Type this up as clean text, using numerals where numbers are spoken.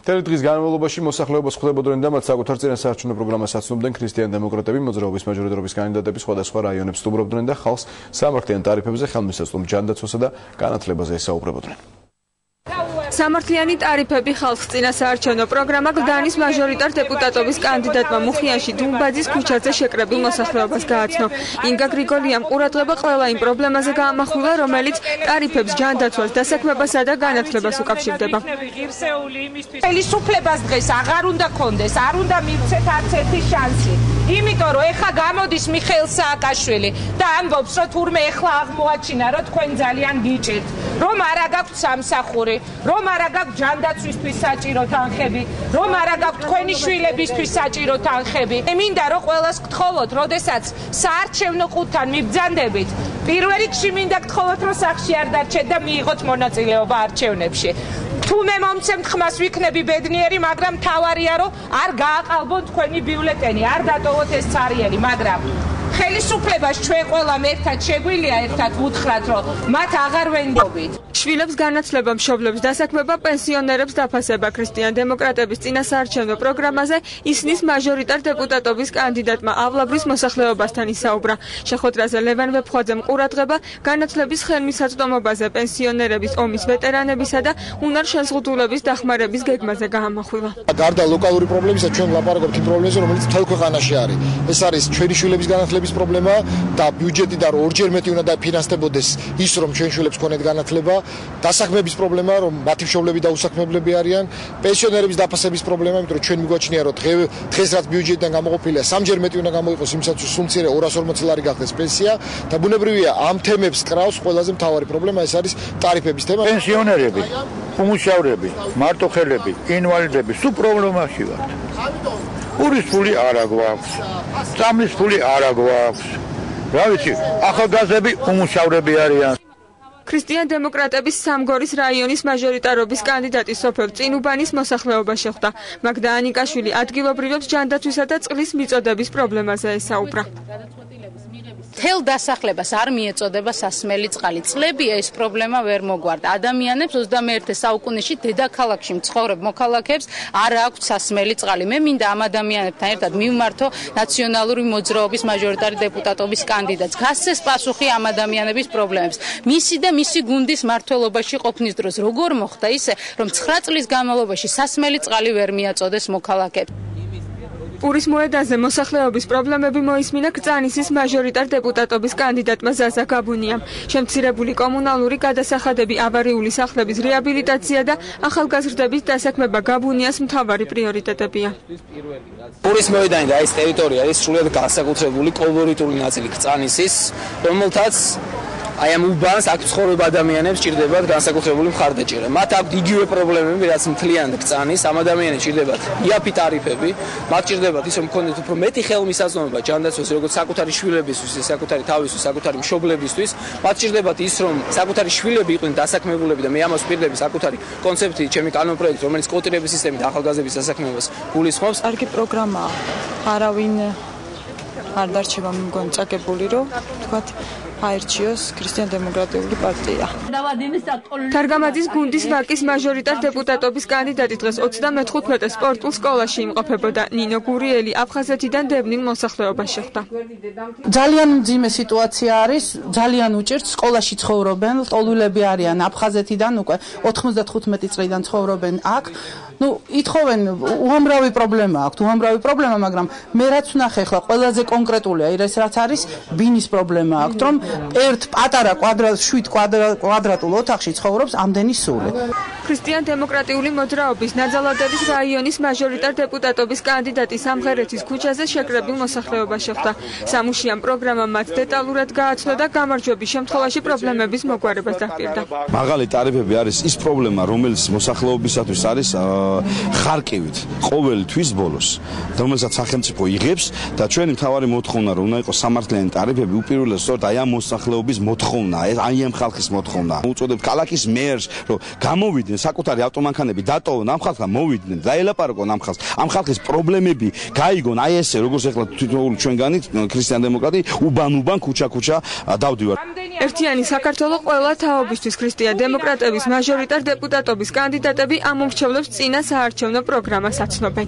მთელი დღის განმავლობაში მოსახლეობას ხვდებოდნენ და მათ საკუთარ წინასაარჩევნო პროგრამას აცნობდნენ ქრისტიან დემოკრატები, მოძრაობის მაჟორიტარობის კანდიდატები სხვა რაიონებს სტუმრობდნენ და ხალხს სამართლიან ტარიფებზე, ხელმისაწვდომ ჯანდაცვასა და განათლებაზე ესაუბრებოდნენ. სამართლიანი ტარიფები ხალხს წინასაარჩევნო პროგრამა გდანის მაჟორიტარ დეპუტატობის კანდიდატმა მუხიანში დუმბაძის ქუჩაზე შეკრებილ მოსახლეობას გააცნო. ინგა გრიგოლიამ ყურადღება ყველა იმ პრობლემაზე გაამახვილა, რომელიც ტარიფებს, ჯანდაცვას, დასაქმებასა და განათლებას უკავშირდება. ხელისუფლებას დღეს აღარ უნდა კონდეს, არ უნდა მივცეთ არც ერთი შანსი. იმიტომ რომ ეხა გამოდის მიხეილ სააკაშვილი და ამბობს, რომ თურმე ეხლა აღმოაჩინა, რომ თქვენ ძალიან გიჭირთ, რომ არა გაქვთ სამსახური, რომ არა გაქვთ ჯანდაცვისთვის საჭირო თანხები, რომ არა გაქვთ თქვენი შვილებისთვის საჭირო თანხები. მინდა რომ ყველას გთხოვოთ, როდესაც საარჩევნო ყუთთან მიბრძანდებით, პირველ რიგში მინდა გთხოვოთ, რომ სახში არ დარჩეთ და მიიღოთ მონაწილეობა არჩევნებში. თუ მე მომცემთ ხმას ვიქნები ბედნიერი, მაგრამ თავარია რომ არ გააყალბონ თქვენი ბიულეტენი, არ დატოვოთ ეს ცარიელი, მაგრამ ხელისუფლებას ჩვენ ყველამ ერთად შეგვიძლია ერთად უთხრათ, რომ მათ აღარ ვენდობით. შვილებს განათლება, მშობლებს დასაქმება, პენსიონერებს დაფასება ქრისტიან დემოკრატების წინასაარჩევნო პროგრამაზე ისნის მაჟორიტარ დეპუტატობის კანდიდატმა ავლაბრის მოსახლეობასთან ისაუბრა. შეხვედრაზე ლევან ვეფხვაძემ ყურადღება განათლების ხელმისაწვდომობაზე, პენსიონერების, ომის ვეტერანებისა და უნარ-შეზღუდულების დახმარების გეგმაზე გაამახვილა. გარდა ლოკალური პრობლემისა, ჩვენ ვლაპარაკობთ იმ პრობლემებზე, რომელიც მთელ ქვეყანაში არის. ეს არის ჩვენი შვილების განათლების პრობლემა და ბიუჯეტიდან ორჯერ მეტი უნდა დაფინანსდებოდეს ის, რომ ჩვენ შვილებს ქონეთ განათლება. დასაქმების პრობლემა, რომ მათი მშობლები დაუსაქმებლები არიან, პენსიონერების დაფასების პრობლემა, იმიტომ რომ ჩვენ მიგვაჩნია, რომ დღეს რაც ბიუჯეტიდან გამოყოფილია, სამჯერ მეტი უნდა გამოიყოს იმისათვის, რომ სულ მცირე 240 ლარი გახდეს პენსია და ბუნებრივია ამ თემებს კრავს ყველაზე მთავარი პრობლემა, ეს არის ტარიფების თემა. პენსიონერები, უმუშავრები, მარტოხელები, ინვალიდები, სულ პრობლემაში ვართ. ურის ფული არა გვაქვს, წამლის ფული არა გვაქვს. რა ვიცი, ახალგაზრდები უმუშავრები არიან. ქრისტიან დემოკრატების სამგორის რაიონის მაჟორიტარობის კანდიდატი სოფელ წინუბანის მოსახლეობა შეხვდა. მაგდა ანიკაშვილი ადგილობრივებს ჯანდაცვისა და წყლის მიწოდების პრობლემაზე ესაუბრა. თელ დასახლებას არ მიეწოდება სასმელი წყალი. წლებია ეს პრობლემა ვერ მოგვარდა. ადამიანებს 21 საუკუნეში დედაქალაქში მცხოვრებ მოქალაქეებს არ აქვთ სასმელი წყალი. მე მინდა ამ ადამიანებთან ერთად მივმართო ნაციონალური მოძრაობის მაჟორიტარი დეპუტატობის კანდიდატს. გასცეს პასუხი ამ ადამიანების პრობლემებს. მისი და მისი გუნდის მმართველობაში ყოფნის დროს როგორ მოხდა ისე, რომ 9 წლის განმავლობაში სასმელი წყალი ვერ მიაწოდეს მოქალაქეებს. პურის მოედანზე მოსახლეობის პრობლემები მოისმინა კრწანისის მაჟორიტარ დეპუტატობის კანდიდატმა ზაზა გაბუნიამ. შემცირებული კომუნალური გადასახადები, ავარიული სახლების რეაბილიტაცია და ახალგაზრდების დასაქმება გაბუნიას მთავარი პრიორიტეტებია. პურის მოედანი და ეს ტერიტორია არის სრულიად განსაკუთრებული კოლორიტული ნაწილი კრწანისის, რომელთაც აი ამ უბანს აქ ცხოვრებ ადამიანებს ჭირდებათ განსაკუთრებული მხარდაჭერა. მათ აქვთ იგივე პრობლემები, რაც მთლიან კრწანის, ამ ადამიანებს ჭირდებათ იაფი ტარიფები, მათ ჭირდებათ ის, რომ მქონდეთ უფრო მეტი ხელმისაწვდომობა ჯანდაცვას, როგორც საკუთარი შვილებისთვის, საკუთარი თავისთვის, საკუთარი მშობლებისთვის. მათ ჭირდებათ ის, რომ საკუთარი შვილები იყვნენ დასაქმებულები და მე ამას ვპირდები საკუთარი კონცეფციით, ჩემი კანონპროექტი, რომელიც კვოტირების სისტემით ახალგაზრდების დასაქმებას გულისხმობს. კარგი პროგრამაა. არავინ არ დარჩება მგონი წაგებული, რომ თქვათ აერჩიოს ქრისტიან დემოკრატიული პარტია. თარგამაძის გუნდის ვაკის მაჟორიტარ დეპუტატობის კანდიდატი დღეს 35 სპორტულ სკოლაში იმყოფებოდა. ნინო გურიელი აფხაზეთიდან დევნილ მოსახლეობას შეხვდა. ძალიან მძიმე სიტუაცია არის, ძალიან უჭირთ, სკოლაში ცხოვრობენ, ლტოლვილები არიან აფხაზეთიდან უკვე 95 წლიდან ცხოვრობენ აქ. ითხოვენ უამრავი პრობლემა აქვს, მაგრამ მე რაც ვნახე ახლა ყველაზე კონკრეტულია ის რაც არის ბინის პრობლემა აქვს, რომ ერთ პატარა 7 კვადრატულ ოთახში ცხოვრობს ამდენი სული. ქრისტიან დემოკრატიული მოძრაობის ნაძალადელის რაიონის მაჟორიტარ დეპუტატობის კანდიდატი სამღერეთის ქუჩაზე შეკრებილ მოსახლეობას შეხვდა. სამუშიამ პროგრამამ მათ დეტალურად გააცნო და გამარჯვების შემთხვევაში პრობლემების მოგვარებას დაპირდა. მაღალი ტარიფები არის ის პრობლემა, რომელიც მოსახლეობისათვის არის ხარკივით ყოველი თვის ბოლოს, რომელსაც სახელმწიფო იღებს და ჩვენი მთავარი მოთხოვნა რომ უნდა იყოს სამართლიანი ტარიფები, უპირველეს სწორედ აი ამ მოსახლეობის მოთხოვნა, აი ამ ხალხის მოთხოვნა. უწოდებთ ქალაქის მერს, რომ გამოვიდნენ საკუთარი ავტომანქანები დატოვონ ამ ხალხთან, მოვიდნენ, დაელაპარაკონ ამ ხალხს, ამ ხალხის პრობლემები გაიგონ, აი ესე როგორც ახლა თვითონ ჩვენგანი ქრისტიან დემოკრატი უბან ქუჩა დავდივარ. ერთიანი საქართველოს ყველა თაობისთვის ქრისტიან დემოკრატების მაჟორიტარ დეპუტატობის კანდიდატები ამ მომრჩევლებს წინა საარჩევნო პროგრამას აცნობენ.